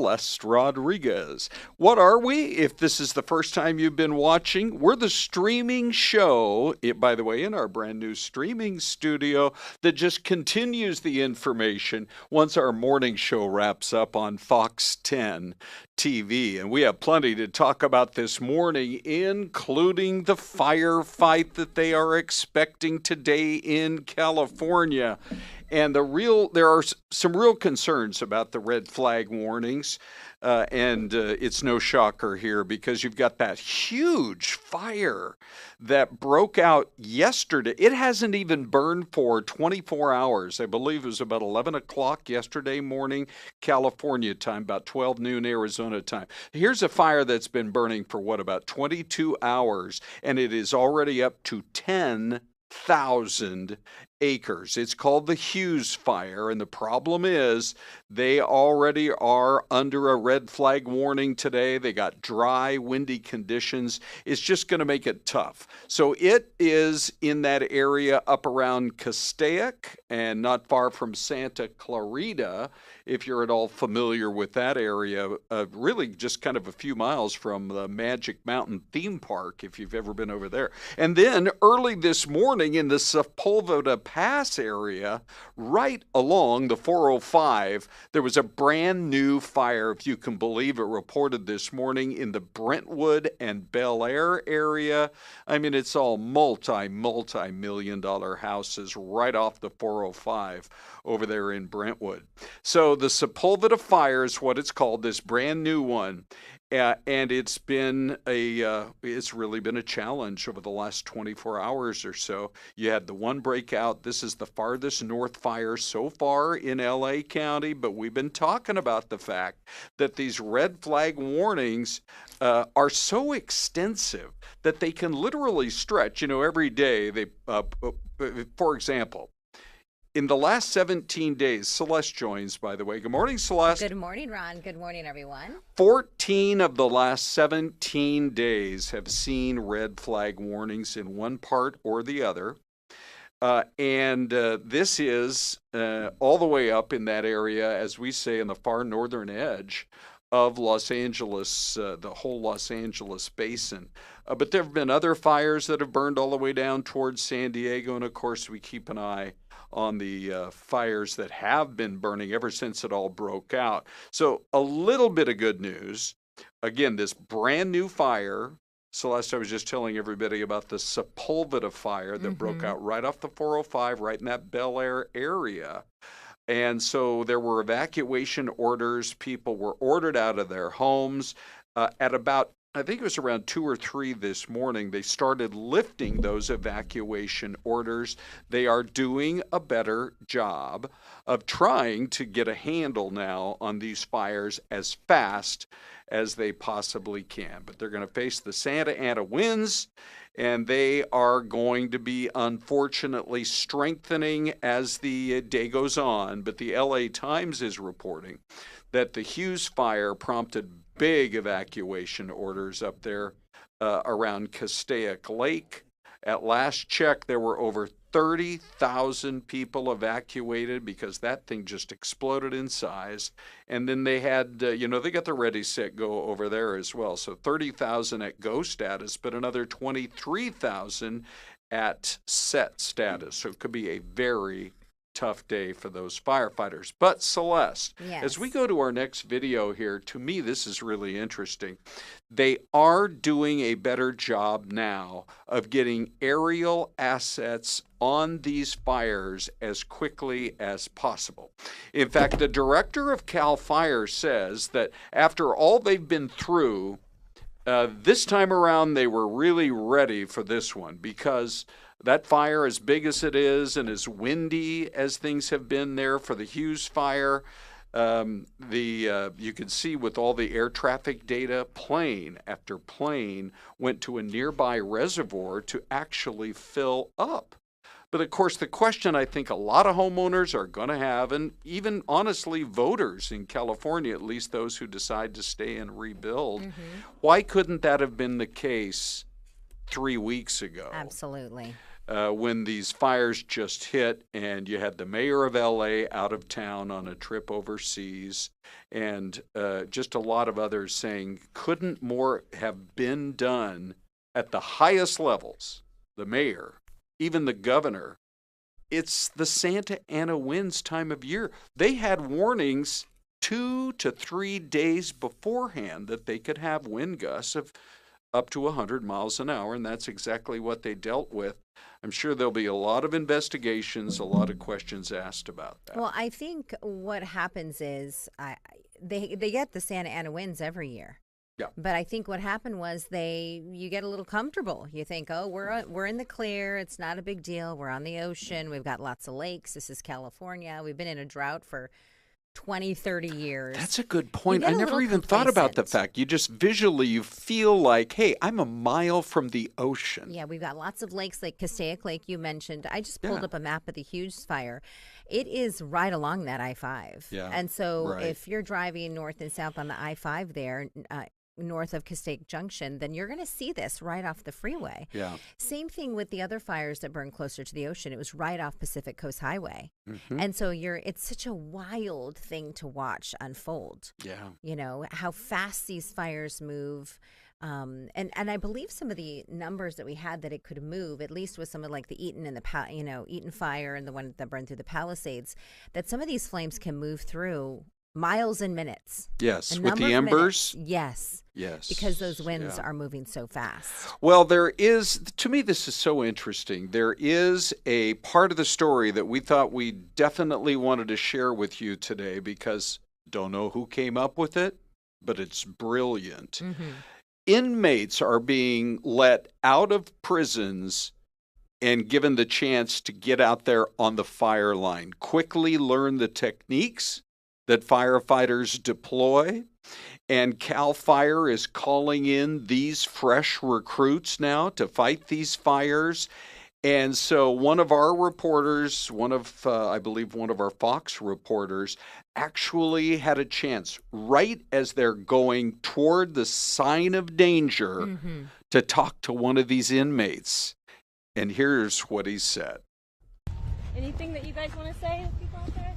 Syleste Rodriguez. What are we? If this is the first time you've been watching, we're the streaming show, by the way, in our brand new streaming studio that just continues the information once our morning show wraps up on Fox 10 TV. And we have plenty to talk about this morning, including the firefight that they are expecting today in California. And there are some real concerns about the red flag warnings. And it's no shocker here because you've got that huge fire that broke out yesterday. It hasn't even burned for 24 hours. I believe it was about 11 o'clock yesterday morning, California time, about 12 noon Arizona time. Here's a fire that's been burning for about 22 hours, and it is already up to 10,000 acres. It's called the Hughes Fire, and the problem is they already are under a red flag warning today. They got dry, windy conditions. It's just going to make it tough. So it is in that area up around Castaic and not far from Santa Clarita, if you're at all familiar with that area, really just kind of a few miles from the Magic Mountain theme park, if you've ever been over there. And then early this morning in the Sepulveda Pass area, right along the 405, there was a brand new fire, if you can believe it, reported this morning in the Brentwood and Bel Air area. I mean, it's all multi-million dollar houses right off the 405 over there in Brentwood. So the Sepulveda Fire is what it's called, this brand new one. And it's really been a challenge over the last 24 hours or so. You had the one breakout. This is the farthest north fire so far in LA County, but we've been talking about the fact that these red flag warnings are so extensive that they can literally stretch. Every day for example, in the last 17 days, Celeste joins, by the way. Good morning, Celeste. Good morning, Ron. Good morning, everyone. 14 of the last 17 days have seen red flag warnings in one part or the other. And this is all the way up in that area, as we say, in the far northern edge of Los Angeles, the whole Los Angeles basin. But there have been other fires that have burned all the way down towards San Diego. And, of course, we keep an eye on the fires that have been burning ever since it all broke out. So a little bit of good news. Again, this brand new fire. Celeste, I was just telling everybody about the Sepulveda fire that broke out right off the 405, right in that Bel Air area. And so there were evacuation orders. People were ordered out of their homes at about, I think it was around 2 or 3 this morning. They started lifting those evacuation orders. They are doing a better job of trying to get a handle now on these fires as fast as they possibly can. But they're going to face the Santa Ana winds, and they are going to be unfortunately strengthening as the day goes on. But the LA Times is reporting that the Hughes Fire prompted big evacuation orders up there around Castaic Lake. At last check, there were over 30,000 people evacuated because that thing just exploded in size. And then they had, they got the ready, set, go over there as well. So 30,000 at go status, but another 23,000 at set status. So it could be a very tough day for those firefighters. But Celeste, yes, as we go to our next video here, to me this is really interesting. They are doing a better job now of getting aerial assets on these fires as quickly as possible. In fact, the director of CAL FIRE says that after all they've been through, this time around they were really ready for this one because that fire, as big as it is and as windy as things have been there for the Hughes Fire, you can see with all the air traffic data, plane after plane went to a nearby reservoir to actually fill up. But of course, the question I think a lot of homeowners are going to have, and even honestly voters in California, at least those who decide to stay and rebuild, why couldn't that have been the case 3 weeks ago? Absolutely. when these fires just hit, and you had the mayor of LA out of town on a trip overseas, and just a lot of others saying, couldn't more have been done at the highest levels? The mayor, even the governor. It's the Santa Ana winds time of year. They had warnings 2 to 3 days beforehand that they could have wind gusts of up to 100 miles an hour, and that's exactly what they dealt with. I'm sure there'll be a lot of investigations, a lot of questions asked about that. Well, I think what happens is they get the Santa Ana winds every year. Yeah. But I think what happened was you get a little comfortable. You think, oh, we're in the clear. It's not a big deal. We're on the ocean. We've got lots of lakes. This is California. We've been in a drought for 20, 30 years. That's a good point. I You get a never little even thought about the complacent. fact you just visually you feel like, hey, I'm a mile from the ocean. Yeah, we've got lots of lakes like Castaic Lake you mentioned. I just pulled Yeah. up a map of the Hughes Fire. It is right along that I-5. Yeah, And so right. if you're driving north and south on the I-5 there, north of Castaic Junction, then you're going to see this right off the freeway. Yeah. Same thing with the other fires that burn closer to the ocean. It was right off Pacific Coast Highway. Mm-hmm. And so it's such a wild thing to watch unfold. Yeah. You know, how fast these fires move. And I believe some of the numbers that we had that it could move, at least with some of like the Eaton and Eaton Fire and the one that burned through the Palisades, that some of these flames can move through miles in minutes. Yes, A with number the of embers. minutes. Yes. Yes. Because those winds Yeah. are moving so fast. Well, there is, to me, this is so interesting. There is a part of the story that we thought we definitely wanted to share with you today because don't know who came up with it, but it's brilliant. Mm-hmm. Inmates are being let out of prisons and given the chance to get out there on the fire line, quickly learn the techniques that firefighters deploy. And CAL FIRE is calling in these fresh recruits now to fight these fires. And so one of our reporters, I believe one of our Fox reporters, actually had a chance right as they're going toward the sign of danger Mm-hmm. to talk to one of these inmates. And here's what he said. Anything that you guys want to say to people out there?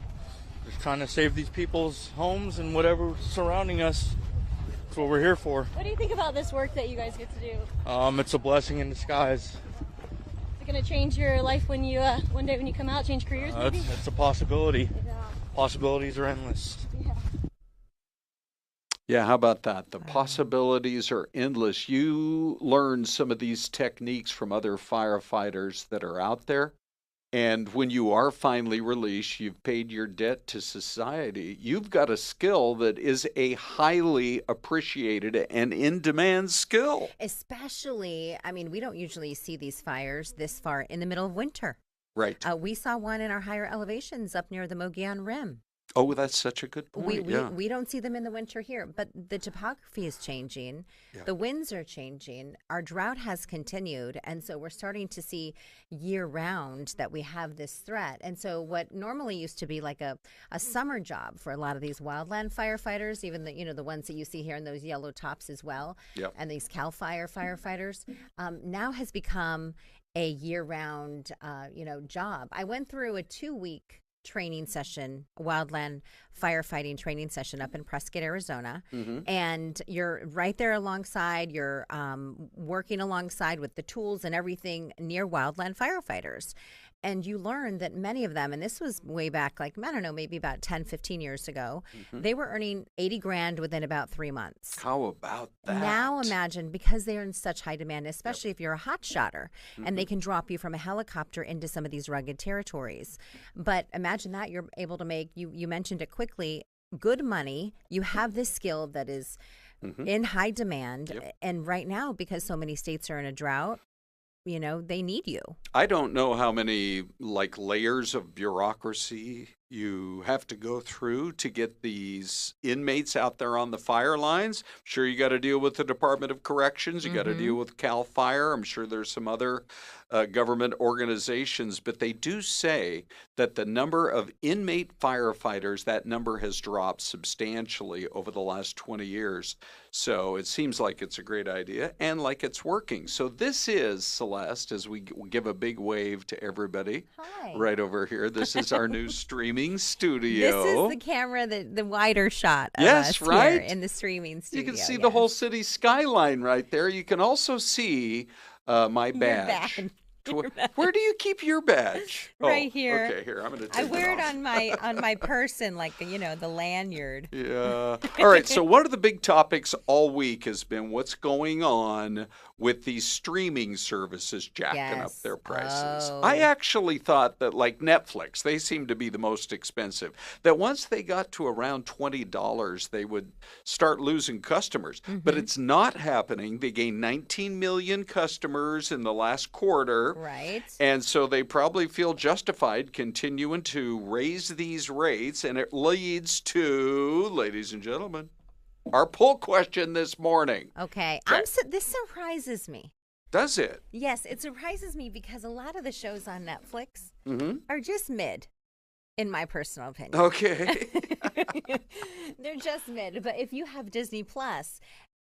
Just trying to save these people's homes and whatever's surrounding us. That's what we're here for. What do you think about this work that you guys get to do? It's a blessing in disguise. Is it going to change your life when you one day when you come out, change careers maybe? It's a possibility. Yeah. Possibilities are endless. Yeah. Yeah, how about that? The possibilities are endless. You learn some of these techniques from other firefighters that are out there. And when you are finally released, you've paid your debt to society. You've got a skill that is a highly appreciated and in-demand skill. Especially, I mean, we don't usually see these fires this far in the middle of winter. Right. We saw one in our higher elevations up near the Mogollon Rim. Oh, that's such a good point. We don't see them in the winter here, but the topography is changing. Yeah. The winds are changing. Our drought has continued, and so we're starting to see year-round that we have this threat. And so what normally used to be like a summer job for a lot of these wildland firefighters, even the ones that you see here in those yellow tops as well, Yep. and these CAL FIRE firefighters, now has become a year-round job. I went through a 2-week training session, wildland firefighting training session up in Prescott, Arizona. Mm-hmm. And you're right there alongside, you're working alongside with the tools and everything near wildland firefighters. And you learn that many of them, and this was way back, like, I don't know, maybe about 10, 15 years ago, they were earning $80,000 within about 3 months. How about that? Now imagine, because they're in such high demand, especially if you're a hot shotter, and they can drop you from a helicopter into some of these rugged territories. But imagine that you're able to make, you mentioned it quickly, good money. You have this skill that is in high demand. Yep. And right now, because so many states are in a drought, they need you. I don't know how many layers of bureaucracy you have to go through to get these inmates out there on the fire lines. Sure, you got to deal with the Department of Corrections. You got to deal with Cal Fire. I'm sure there's some other government organizations, but they do say that the number of inmate firefighters, that number has dropped substantially over the last 20 years. So it seems like it's a great idea and like it's working. So this is, Celeste, as we give a big wave to everybody. Hi. Right over here. This is our new streaming studio. This is the camera, the wider shot of Yes, us right? here in the streaming studio. You can see the whole city skyline right there. You can also see my badge. badge. Where do you keep your badge? Right here. Okay, here. I'm going to take I wear it off. on my person, like the lanyard. Yeah. All right. So one of the big topics all week has been what's going on with these streaming services jacking up Yes. their prices. Oh. I actually thought that, like Netflix, they seem to be the most expensive. That once they got to around $20, they would start losing customers. But it's not happening. They gained 19 million customers in the last quarter. Right. And so they probably feel justified continuing to raise these rates. And it leads to, ladies and gentlemen, our poll question this morning. Okay. Okay. This surprises me. Does it? Yes, it surprises me because a lot of the shows on Netflix Mm-hmm. are just mid, in my personal opinion. Okay. They're just mid. But if you have Disney Plus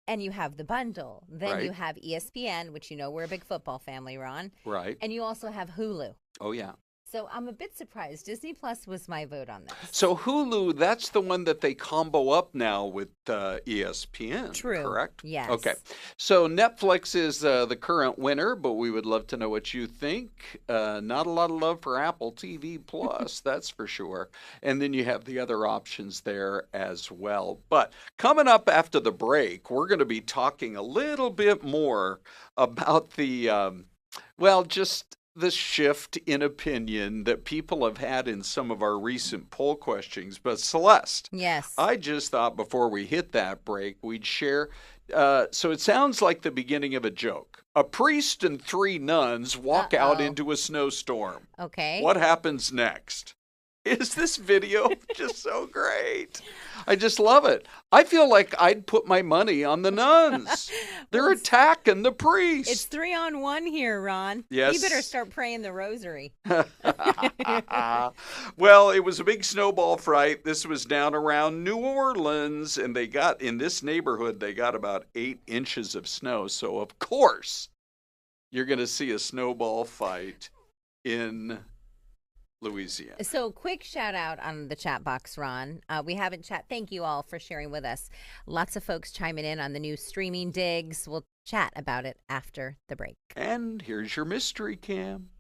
and you have the bundle, then Right. you have ESPN, which we're a big football family, Ron. Right. And you also have Hulu. Oh, yeah. So I'm a bit surprised. Disney Plus was my vote on this. So Hulu, that's the one that they combo up now with ESPN, True. correct? Yes. Okay. So Netflix is the current winner, but we would love to know what you think. Not a lot of love for Apple TV Plus, that's for sure. And then you have the other options there as well. But coming up after the break, we're going to be talking a little bit more about just the shift in opinion that people have had in some of our recent poll questions. But Celeste, Yes. I just thought before we hit that break, we'd share. So it sounds like the beginning of a joke. A priest and 3 nuns walk out Uh-oh. into a snowstorm. Okay. What happens next? Is this video just so great? I just love it. I feel like I'd put my money on the nuns. They're Well, attacking the priest. It's 3-on-1 here, Ron. Yes. You better start praying the rosary. Well, it was a big snowball fight. This was down around New Orleans, and in this neighborhood, they got about 8 inches of snow. So, of course, you're going to see a snowball fight in Louisiana. So, quick shout out on the chat box, Ron. We haven't chat. Thank you all for sharing with us. Lots of folks chiming in on the new streaming digs. We'll chat about it after the break. And here's your mystery cam.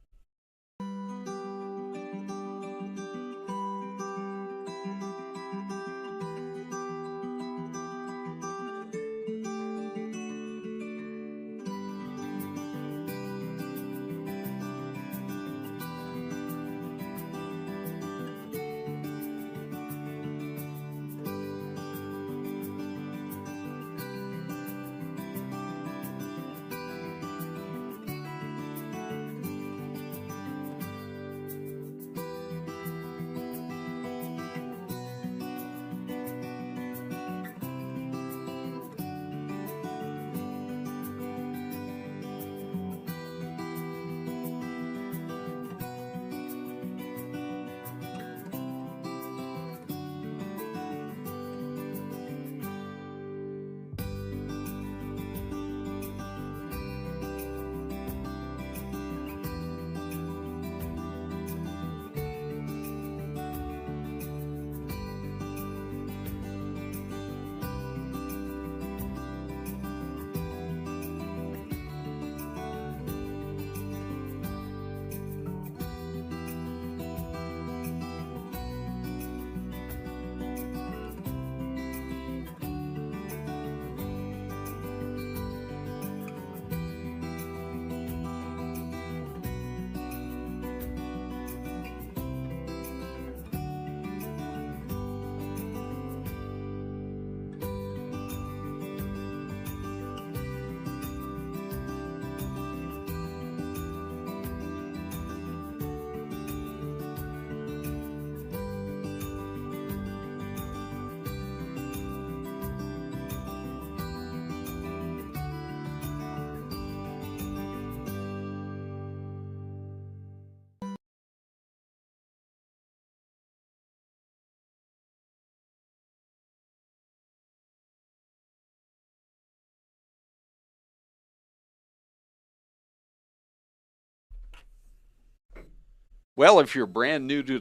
Well, if you're brand new to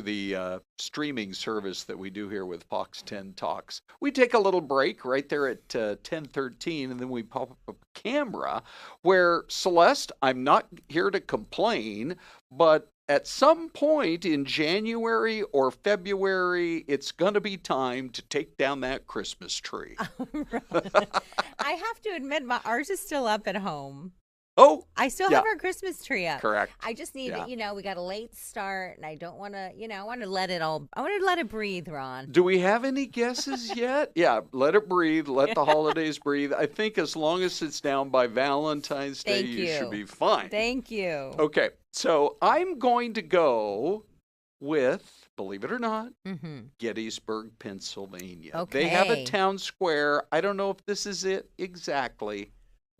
the streaming service that we do here with Fox 10 Talks, we take a little break right there at 10:13, and then we pop up a camera where, Celeste, I'm not here to complain, but at some point in January or February, it's going to be time to take down that Christmas tree. I have to admit, ours is still up at home. Oh, I still have our Christmas tree up. Correct. I just need it. We got a late start, and I don't want to, I want to let it breathe, Ron. Do we have any guesses yet? Yeah, let it breathe. Let the holidays breathe. I think as long as it's down by Valentine's Day, you should be fine. Thank you. Okay, so I'm going to go with, believe it or not, Gettysburg, Pennsylvania. Okay. They have a town square. I don't know if this is it exactly.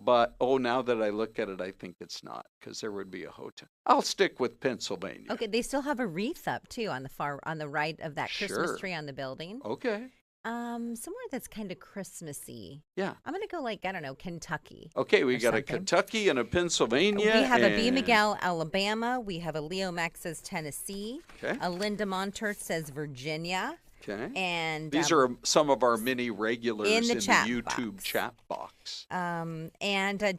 But, now that I look at it, I think it's not, because there would be a hotel. I'll stick with Pennsylvania. Okay, they still have a wreath up, too, on the right of that Christmas tree on the building. Okay. Somewhere that's kind of Christmassy. Yeah. I'm going to go I don't know, Kentucky. Okay, we got a Kentucky and a Pennsylvania. We have a B. Miguel, Alabama. We have a Leo Max says Tennessee. Okay. A Linda Monter says Virginia. Okay. And these are some of our mini regulars in the YouTube chat box. And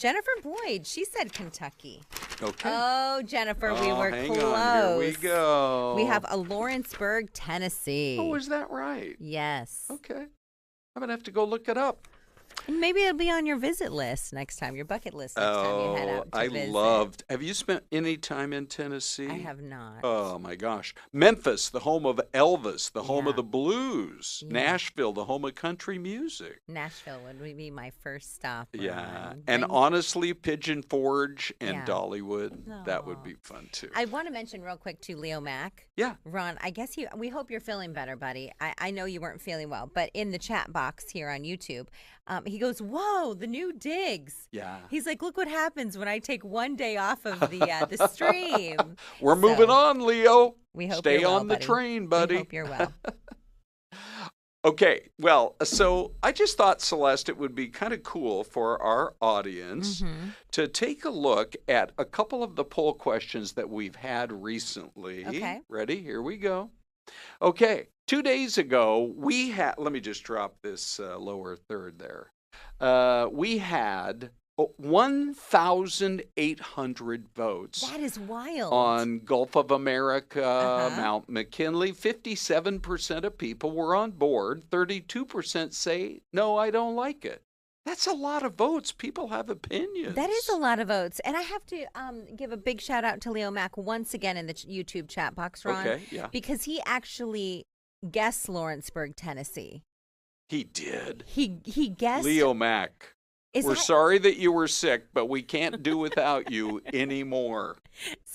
Jennifer Boyd, she said Kentucky. Okay. Oh, Jennifer, we were hang close. on. Here we go. We have a Lawrenceburg, Tennessee. Oh, is that right? Yes. Okay. I'm going to have to go look it up. And maybe it'll be on your visit list next time, your bucket list next time you head out to visit. Have you spent any time in Tennessee? I have not. Oh, my gosh. Memphis, the home of Elvis, the home of the blues. Yeah. Nashville, the home of country music. Nashville would be my first stop. Yeah. And honestly, Pigeon Forge and Dollywood, that would be fun, too. I want to mention real quick, too, Leo Mack. Yeah. Ron, I guess we hope you're feeling better, buddy. I know you weren't feeling well, but in the chat box here on YouTube, he goes, whoa, the new digs. Yeah. He's like, look what happens when I take one day off of the stream. We're moving on, Leo. We hope Stay you're well, on the train, buddy. We hope you're well. Okay, well, so I just thought, Celeste, it would be kind of cool for our audience to take a look at a couple of the poll questions that we've had recently. Okay. Ready? Here we go. Okay, 2 days ago, we had, let me just drop this lower third there. We had 1,800 votes. That is wild. On Gulf of America, Mount McKinley. 57% of people were on board. 32% say, no, I don't like it. That's a lot of votes. People have opinions. That is a lot of votes. And I have to give a big shout out to Leo Mack once again in the YouTube chat box, Ron. Okay, yeah. Because he actually guessed Lawrenceburg, Tennessee. He did. He guessed. Leo Mack. We're sorry that you were sick, but we can't do without you anymore.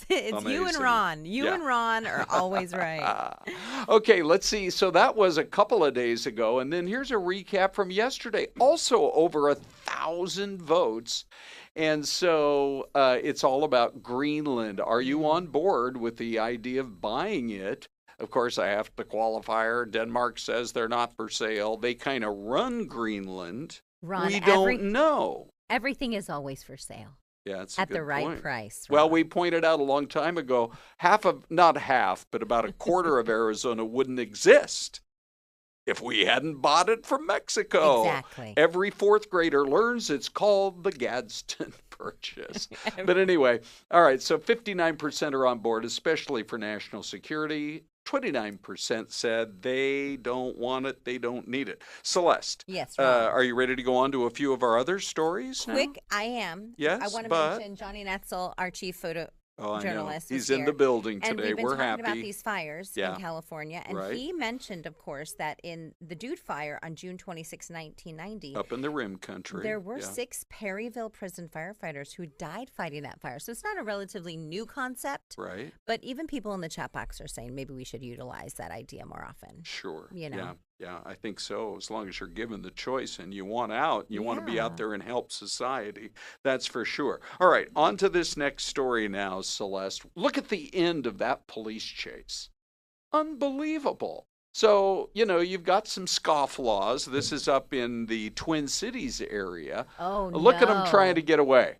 It's amazing. You and Ron. You and Ron are always right. Okay, let's see. So that was a couple of days ago. And then here's a recap from yesterday. Also over 1,000 votes. And so it's all about Greenland. Are you on board with the idea of buying it? Of course, I have the qualifier. Denmark says they're not for sale. They kind of run Greenland. Ron, we don't know. Everything is always for sale. Yeah, it's at the right price. Ron. Well, we pointed out a long time ago, not half, but about a quarter of Arizona wouldn't exist if we hadn't bought it from Mexico. Exactly. Every fourth grader learns it's called the Gadsden Purchase. But anyway, all right, so 59% are on board, especially for national security. 29% said they don't want it, they don't need it. Celeste. Yes, are you ready to go on to a few of our other stories Quick, now? I am. Yes, I want to mention Johnny Netzel, our chief photo journalist. He's in the building today. And we've been We're talking happy about these fires in California. And he mentioned, of course, that in the Dude Fire on June 26, 1990. Up in the Rim Country. There were 6 Perryville prison firefighters who died fighting that fire. So it's not a relatively new concept. Right. But even people in the chat box are saying maybe we should utilize that idea more often. Sure. You know? Yeah, I think so. As long as you're given the choice and you want out, you want to be out there and help society. That's for sure. All right, on to this next story now, Celeste. Look at the end of that police chase. Unbelievable. So, you've got some scofflaws. This is up in the Twin Cities area. Oh, Look at them trying to get away.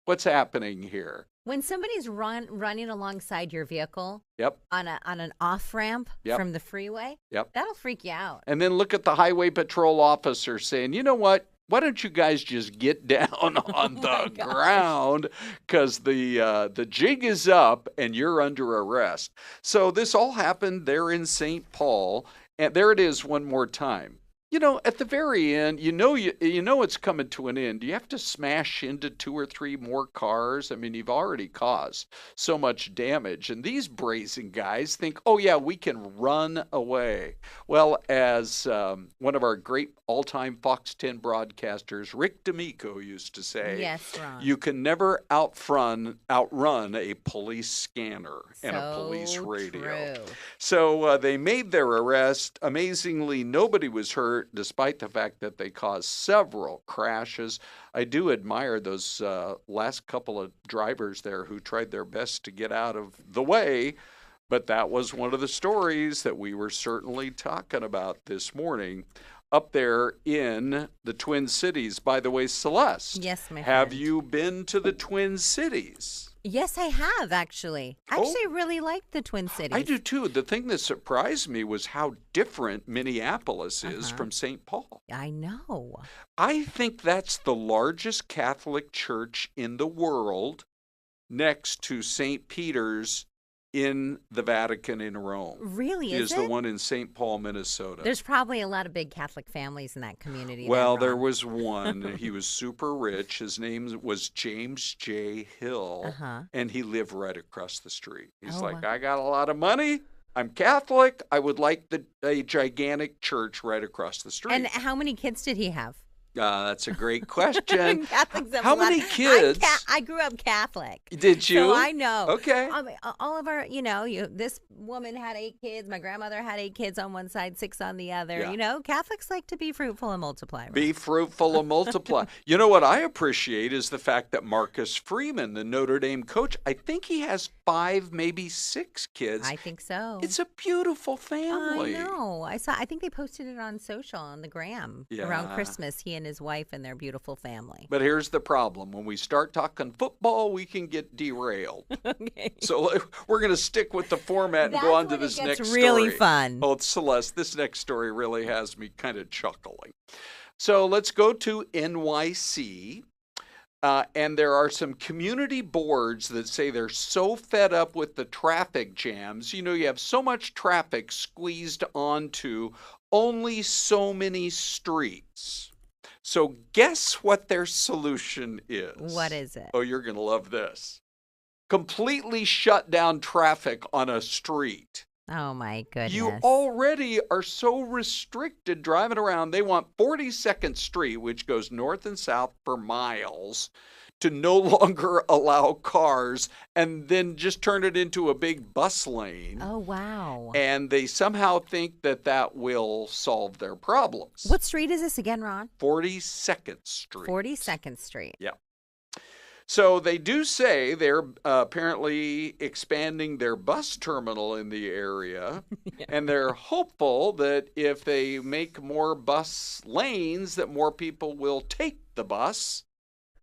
What's happening here? When somebody's running alongside your vehicle Yep. on an off ramp Yep. from the freeway, Yep. that'll freak you out. And then look at the highway patrol officer saying, you know what? Why don't you guys just get down on the ground because the jig is up and you're under arrest. So this all happened there in St. Paul. And there it is one more time. You know, at the very end, you know it's coming to an end. You have to smash into 2 or 3 more cars. I mean, you've already caused so much damage. And these brazen guys think, oh, yeah, we can run away. Well, as one of our great all-time Fox 10 broadcasters, Rick D'Amico, used to say, Yes, Ron. you can never outrun a police scanner and a So police radio. true. So they made their arrest. Amazingly, nobody was hurt, despite the fact that they caused several crashes. I do admire those last couple of drivers there who tried their best to get out of the way. But that was one of the stories that we were certainly talking about this morning up there in the Twin Cities. By the way, Celeste, Yes, my have friend. you been to the Twin Cities? Yes, I have, actually. I actually really like the Twin Cities. I do too. The thing that surprised me was how different Minneapolis is from St. Paul. I know. I think that's the largest Catholic church in the world, next to St. Peter's in the Vatican in Rome. Really, is the it? one in St. Paul, Minnesota. There's probably a lot of big Catholic families in that community. Well, then, there Ron. was one. He was super rich. His name was James J. Hill, and he lived right across the street. He's like, wow. I got a lot of money. I'm Catholic. I would like a gigantic church right across the street. And how many kids did he have? That's a great question. Catholics have How a lot. many kids? I grew up Catholic. Did you? So I know. Okay. All of our, this woman had 8 kids. My grandmother had 8 kids on one side, 6 on the other. Yeah. Catholics like to be fruitful and multiply. Right? Be fruitful and multiply. You know what I appreciate is the fact that Marcus Freeman, the Notre Dame coach, I think he has 5, maybe 6 kids. I think so. It's a beautiful family. I know. I think they posted it on social, on the gram, around Christmas, he and his wife and their beautiful family. But here's the problem. When we start talking football, we can get derailed. Okay. So we're going to stick with the format and go on to this next story. Really fun. Oh, Celeste, this next story really has me kind of chuckling. So let's go to NYC. And there are some community boards that say they're so fed up with the traffic jams. You have so much traffic squeezed onto only so many streets. So guess what their solution is? What is it? Oh, you're going to love this. Completely shut down traffic on a street. Oh, my goodness. You already are so restricted driving around. They want 42nd Street, which goes north and south for miles, to no longer allow cars and then just turn it into a big bus lane. Oh, wow. And they somehow think that will solve their problems. What street is this again, Ron? 42nd Street. 42nd Street. Yeah. So they do say they're apparently expanding their bus terminal in the area, and they're hopeful that if they make more bus lanes, that more people will take the bus.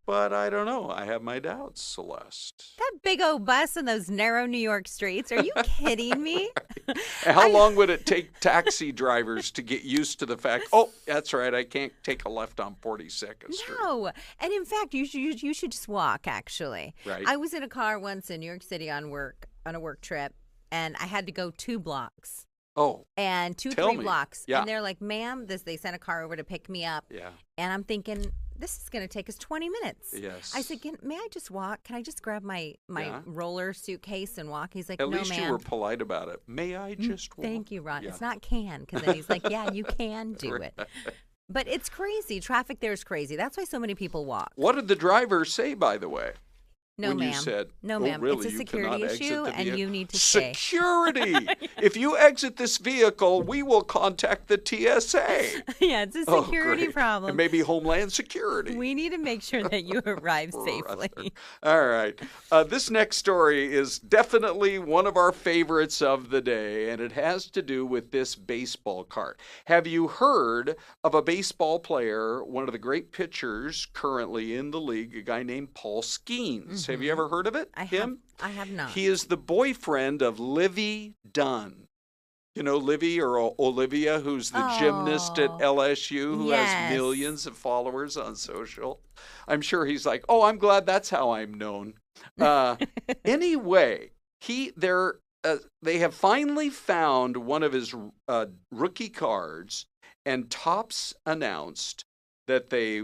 But I don't know. I have my doubts, Celeste. That big old bus in those narrow New York streets. Are you kidding me? How long would it take taxi drivers to get used to the fact, oh, that's right, I can't take a left on 42nd Street? No. And in fact, you should just walk, actually. Right. I was in a car once in New York City on a work trip, and I had to go 2 blocks. Oh. And Tell 3 me. blocks. Yeah. And they're like, ma'am, they sent a car over to pick me up. Yeah. And I'm thinking, this is going to take us 20 minutes. Yes. I said, may I just walk? Can I just grab my roller suitcase and walk? He's like, At no, least ma'am. you were polite about it. May I just walk? Thank you, Ron. Yeah. It's not can, because then he's like, yeah, you can do it. But it's crazy. Traffic there is crazy. That's why so many people walk. What did the driver say, by the way? No, when ma'am. you said, no, oh, ma'am. really, It's a you cannot security exit issue, the and vehicle? you need to stay. Security! If you exit this vehicle, we will contact the TSA. Yeah, it's a security great. problem. And maybe Homeland Security. We need to make sure that you arrive safely. All right. This next story is definitely one of our favorites of the day, and it has to do with this baseball card. Have you heard of a baseball player, one of the great pitchers currently in the league, a guy named Paul Skeens? Celeste. Have you ever heard of it? I have not. He is the boyfriend of Livy Dunn. You know Livy or Olivia, who's the gymnast at LSU who has millions of followers on social. I'm sure he's like, oh, I'm glad that's how I'm known. Anyway, they have finally found one of his rookie cards, and Topps announced that they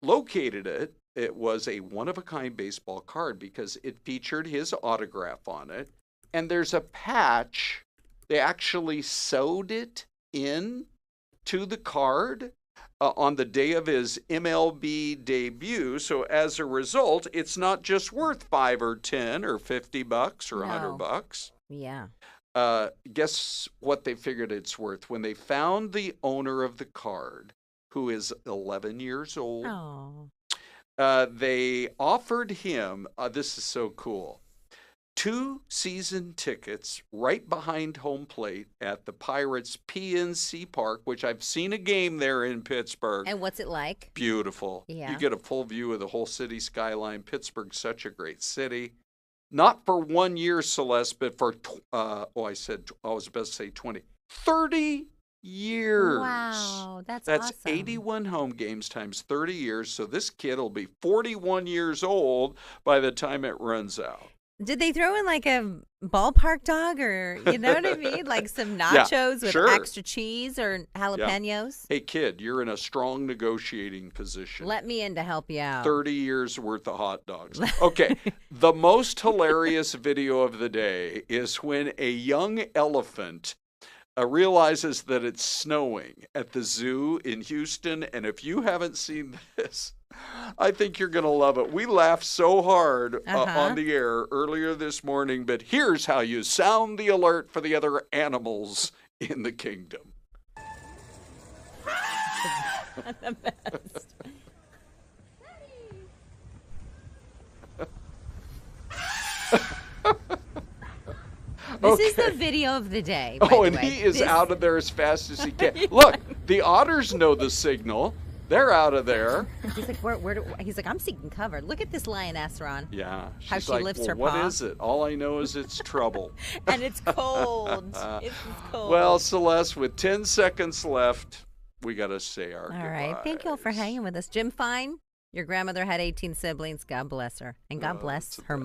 located it. It was a one-of-a-kind baseball card because it featured his autograph on it, and there's a patch. They actually sewed it in to the card on the day of his MLB debut. So as a result, it's not just worth $5 or $10 or $50 or $100. Yeah. Guess what they figured it's worth when they found the owner of the card, who is 11 years old. They offered him, this is so cool, 2 season tickets right behind home plate at the Pirates PNC Park, which I've seen a game there in Pittsburgh. And what's it like? Beautiful. Yeah. You get a full view of the whole city skyline. Pittsburgh's such a great city. Not for 1 year, Celeste, but for, I was about to say 20, 30 years. Wow, that's awesome. 81 home games times 30 years. So this kid will be 41 years old by the time it runs out. Did they throw in like a ballpark dog or, you know what I mean? Like some nachos with extra cheese or jalapenos? Yeah. Hey, kid, you're in a strong negotiating position. Let me in to help you out. 30 years worth of hot dogs. Okay, the most hilarious video of the day is when a young elephant realizes that it's snowing at the zoo in Houston. And if you haven't seen this, I think you're going to love it. We laughed so hard on the air earlier this morning, but here's how you sound the alert for the other animals in the kingdom. The best. This is the video of the day. By the way. He is out of there as fast as he can. Look, the otters know the signal. They're out of there. He's like, he's like, I'm seeking cover. Look at this lioness, Ron. Yeah. How she lifts her paw. What is it? All I know is it's trouble. And it's cold. It's cold. Well, Celeste, with 10 seconds left, we got to say our goodbyes. All right. Thank you all for hanging with us. Jim Fine, your grandmother had 18 siblings. God bless her. And God bless her mother.